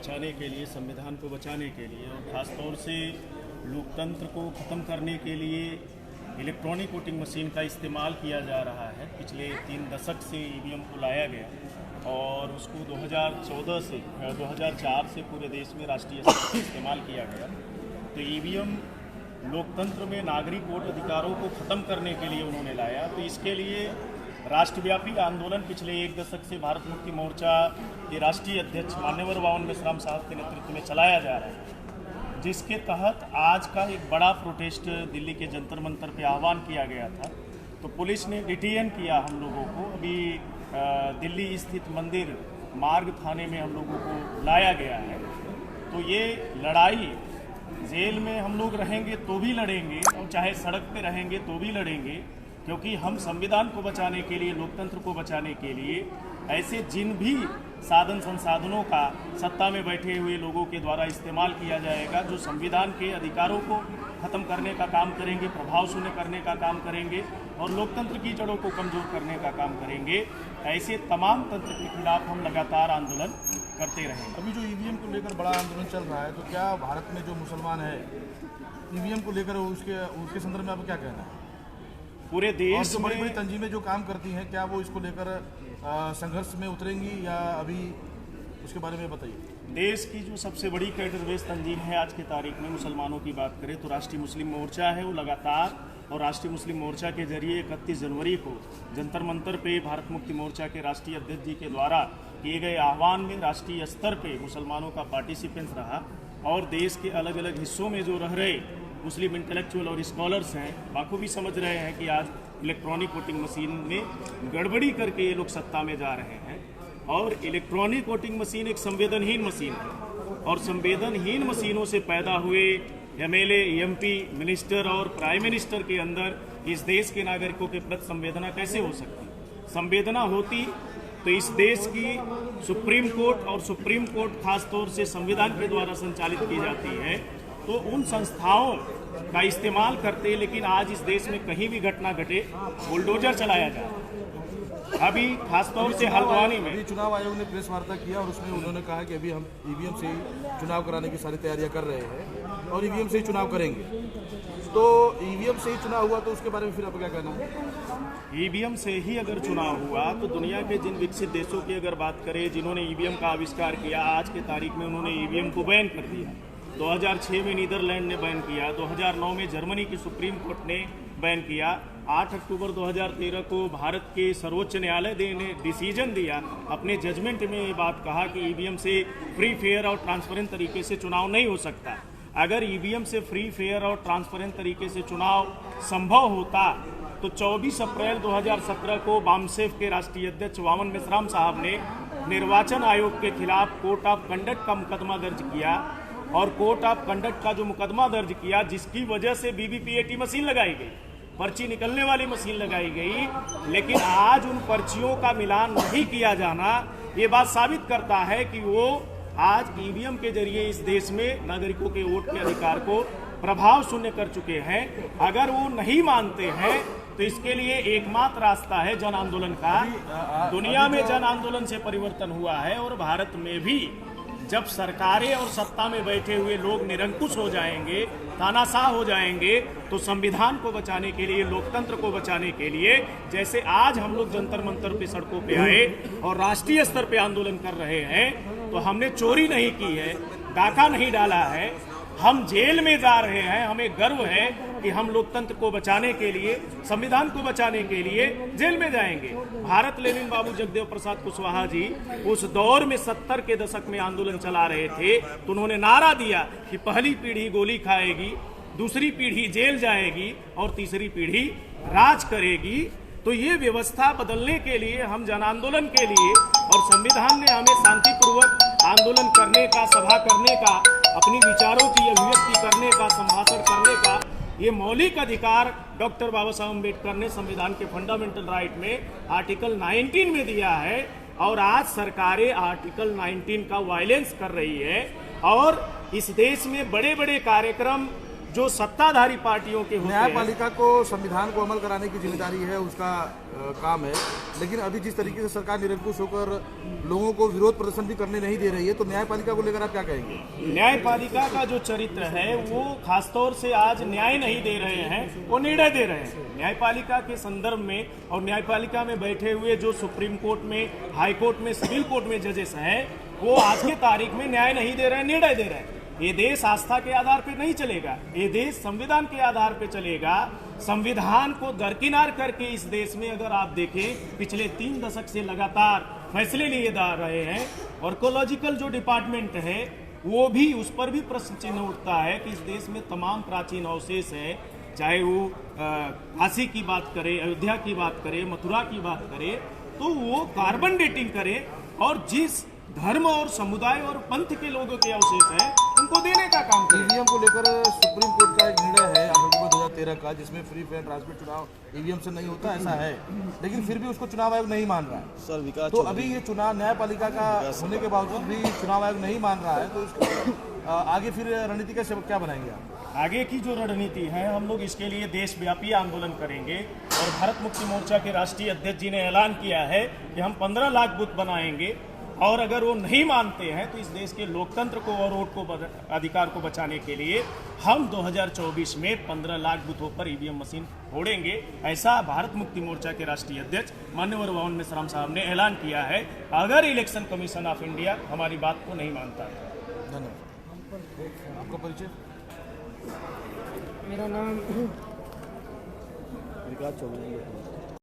बचाने के लिए, संविधान को बचाने के लिए और ख़ासतौर से लोकतंत्र को ख़त्म करने के लिए इलेक्ट्रॉनिक वोटिंग मशीन का इस्तेमाल किया जा रहा है। पिछले 3 दशक से ईवीएम को लाया गया और उसको 2004 से पूरे देश में राष्ट्रीय स्तर पर इस्तेमाल किया गया। तो ईवीएम लोकतंत्र में नागरिक वोट अधिकारों को ख़त्म करने के लिए उन्होंने लाया। तो इसके लिए राष्ट्रव्यापी आंदोलन पिछले 1 दशक से भारत मुक्ति मोर्चा के राष्ट्रीय अध्यक्ष मान्यवर वावन मेश्राम साहब के नेतृत्व में चलाया जा रहा है, जिसके तहत आज का एक बड़ा प्रोटेस्ट दिल्ली के जंतर मंतर पे आह्वान किया गया था। तो पुलिस ने डिटेन किया हम लोगों को। अभी दिल्ली स्थित मंदिर मार्ग थाने में हम लोगों को लाया गया है। तो ये लड़ाई जेल में हम लोग रहेंगे तो भी लड़ेंगे और चाहे सड़क पे रहेंगे तो भी लड़ेंगे, क्योंकि हम संविधान को बचाने के लिए, लोकतंत्र को बचाने के लिए ऐसे जिन भी साधन संसाधनों का सत्ता में बैठे हुए लोगों के द्वारा इस्तेमाल किया जाएगा, जो संविधान के अधिकारों को ख़त्म करने का काम करेंगे, प्रभाव शून्य करने का काम करेंगे और लोकतंत्र की जड़ों को कमज़ोर करने का काम करेंगे, ऐसे तमाम तंत्र के खिलाफ हम लगातार आंदोलन करते रहेंगे। अभी जो ईवीएम को लेकर बड़ा आंदोलन चल रहा है, तो क्या भारत में जो मुसलमान है ईवीएम को लेकर उसके संदर्भ में आपको क्या कहना है? पूरे देश में बड़ी बड़ी तंजीमें जो काम करती हैं, क्या वो इसको लेकर संघर्ष में उतरेंगी या अभी उसके बारे में बताइए। देश की जो सबसे बड़ी कैडर बेस तंजीम है आज की तारीख में, मुसलमानों की बात करें तो राष्ट्रीय मुस्लिम मोर्चा है। वो लगातार और राष्ट्रीय मुस्लिम मोर्चा के जरिए 31 जनवरी को जंतर मंतर पे भारत मुक्ति मोर्चा के राष्ट्रीय अध्यक्ष जी के द्वारा किए गए आह्वान में राष्ट्रीय स्तर पे मुसलमानों का पार्टिसिपेंस रहा और देश के अलग अलग हिस्सों में जो रह रहे मुस्लिम इंटेलेक्चुअल और स्कॉलर्स हैं, बाखूबी समझ रहे हैं कि आज इलेक्ट्रॉनिक वोटिंग मशीन में गड़बड़ी करके ये लोग सत्ता में जा रहे हैं। और इलेक्ट्रॉनिक वोटिंग मशीन एक संवेदनहीन मशीन है और संवेदनहीन मशीनों से पैदा हुए एमएलए, एमपी, मिनिस्टर और प्राइम मिनिस्टर के अंदर इस देश के नागरिकों के प्रति संवेदना कैसे हो सकती? संवेदना होती तो इस देश की सुप्रीम कोर्ट और सुप्रीम कोर्ट खासतौर से संविधान के द्वारा संचालित की जाती है, तो उन संस्थाओं का इस्तेमाल करते। लेकिन आज इस देश में कहीं भी घटना घटे बुलडोजर चलाया जाए। अभी खासतौर से हल्द्वानी में चुनाव आयोग ने प्रेस वार्ता किया और उसमें उन्होंने कहा कि अभी हम ईवीएम से ही चुनाव कराने की सारी तैयारियां कर रहे हैं और ईवीएम से ही चुनाव करेंगे। तो ईवीएम से ही चुनाव हुआ तो उसके बारे में फिर आप क्या कहना है? ईवीएम से ही अगर चुनाव हुआ तो दुनिया के जिन विकसित देशों की अगर बात करें, जिन्होंने ईवीएम का आविष्कार किया, आज के तारीख में उन्होंने ईवीएम को बैन कर दिया। 2006 में नीदरलैंड ने बैन किया, 2009 में जर्मनी की सुप्रीम कोर्ट ने बैन किया, 8 अक्टूबर 2013 को भारत के सर्वोच्च न्यायालय ने डिसीजन दिया, अपने जजमेंट में ये बात कहा कि ईवीएम से फ्री, फेयर और ट्रांसपेरेंट तरीके से चुनाव नहीं हो सकता। अगर ईवीएम से फ्री, फेयर और ट्रांसपेरेंट तरीके से चुनाव संभव होता तो 24 अप्रैल 2017 को बामसेफ के राष्ट्रीय अध्यक्ष वावन मेश्राम साहब ने निर्वाचन आयोग के खिलाफ कोर्ट ऑफ कंडक्ट का मुकदमा दर्ज किया और कोर्ट ऑफ कंडक्ट का जो मुकदमा दर्ज किया, जिसकी वजह से वीवीपीएटी मशीन लगाई गई, पर्ची निकलने वाली मशीन लगाई गई। लेकिन आज उन पर्चियों का मिलान नहीं किया जाना, ये बात साबित करता है कि वो आज ईवीएम के जरिए इस देश में नागरिकों के वोट के अधिकार को प्रभाव शून्य कर चुके हैं। अगर वो नहीं मानते हैं तो इसके लिए एकमात्र रास्ता है जन आंदोलन का। दुनिया में जन आंदोलन से परिवर्तन हुआ है और भारत में भी जब सरकारें और सत्ता में बैठे हुए लोग निरंकुश हो जाएंगे, तानाशाह हो जाएंगे, तो संविधान को बचाने के लिए, लोकतंत्र को बचाने के लिए, जैसे आज हम लोग जंतर मंतर पे सड़कों पे आए और राष्ट्रीय स्तर पे आंदोलन कर रहे हैं, तो हमने चोरी नहीं की है, डाका नहीं डाला है, हम जेल में जा रहे हैं। हमें गर्व है कि हम लोकतंत्र को बचाने के लिए, संविधान को बचाने के लिए जेल में जाएंगे। भारत लेनिन बाबू जगदेव प्रसाद कुशवाहा जी उस दौर में 70 के दशक में आंदोलन चला रहे थे, तो उन्होंने नारा दिया कि पहली पीढ़ी गोली खाएगी, दूसरी पीढ़ी जेल जाएगी और तीसरी पीढ़ी राज करेगी। तो ये व्यवस्था बदलने के लिए हम जन आंदोलन के लिए, और संविधान ने हमें शांतिपूर्वक आंदोलन करने का, सभा करने का, अपनी विचारों की अभिव्यक्ति करने का, संभाषण करने का ये मौलिक अधिकार डॉक्टर बाबा साहब अम्बेडकर ने संविधान के फंडामेंटल राइट में आर्टिकल 19 में दिया है। और आज सरकारें आर्टिकल 19 का वायलेंस कर रही है और इस देश में बड़े बड़े कार्यक्रम जो सत्ताधारी पार्टियों के होते हैं। न्यायपालिका को संविधान को अमल कराने की जिम्मेदारी है, उसका काम है, लेकिन अभी जिस तरीके से सरकार निरंकुश होकर लोगों को विरोध प्रदर्शन भी करने नहीं दे रही है, तो न्यायपालिका को लेकर आप क्या कहेंगे? न्यायपालिका का जो चरित्र है वो खासतौर से आज न्याय नहीं दे रहे हैं, वो निर्णय दे रहे हैं। न्यायपालिका के संदर्भ में और न्यायपालिका में बैठे हुए जो सुप्रीम कोर्ट में, हाई कोर्ट में, सिविल कोर्ट में जजेस हैं, वो आज के तारीख में न्याय नहीं दे रहे हैं, निर्णय दे रहे हैं। ये देश आस्था के आधार पर नहीं चलेगा, ये देश संविधान के आधार पर चलेगा। संविधान को दरकिनार करके इस देश में अगर आप देखें, पिछले 3 दशक से लगातार फैसले लिए जा रहे हैं। आर्कोलॉजिकल जो डिपार्टमेंट है वो भी, उस पर भी प्रश्न चिन्ह उठता है कि इस देश में तमाम प्राचीन अवशेष है, चाहे वो काशी की बात करें, अयोध्या की बात करें, मथुरा की बात करें, तो वो कार्बन डेटिंग करे और जिस धर्म और समुदाय और पंथ के लोगों के अवशेष है उनको देने का काम करे। ईवीएम को लेकर सुप्रीम कोर्ट का एक निर्णय है अक्टूबर 2013 का, जिसमें फ्री फेयर ट्रांसपेरेंट चुनाव ईवीएम से नहीं होता, ऐसा है, लेकिन फिर भी उसको चुनाव आयोग नहीं मान रहा है। सर विकास, तो अभी ये चुनाव न्यायपालिका का होने के बावजूद भी चुनाव आयोग नहीं मान रहा है, तो इसको आगे फिर रणनीति कैसे क्या बनाएंगे आप? आगे की जो रणनीति है, हम लोग इसके लिए देशव्यापी आंदोलन करेंगे और भारत मुक्ति मोर्चा के राष्ट्रीय अध्यक्ष जी ने ऐलान किया है कि हम 15 लाख बूथ बनाएंगे और अगर वो नहीं मानते हैं तो इस देश के लोकतंत्र को और वोट को अधिकार को बचाने के लिए हम 2024 में 15 लाख बूथों पर ईवीएम मशीन फोड़ेंगे। ऐसा भारत मुक्ति मोर्चा के राष्ट्रीय अध्यक्ष मान्यवर वावन मेश्राम साहब ने ऐलान किया है, अगर इलेक्शन कमीशन ऑफ इंडिया हमारी बात को नहीं मानता है। धन्यवाद। आपका परिचय? मेरा नाम विकास चौधरी।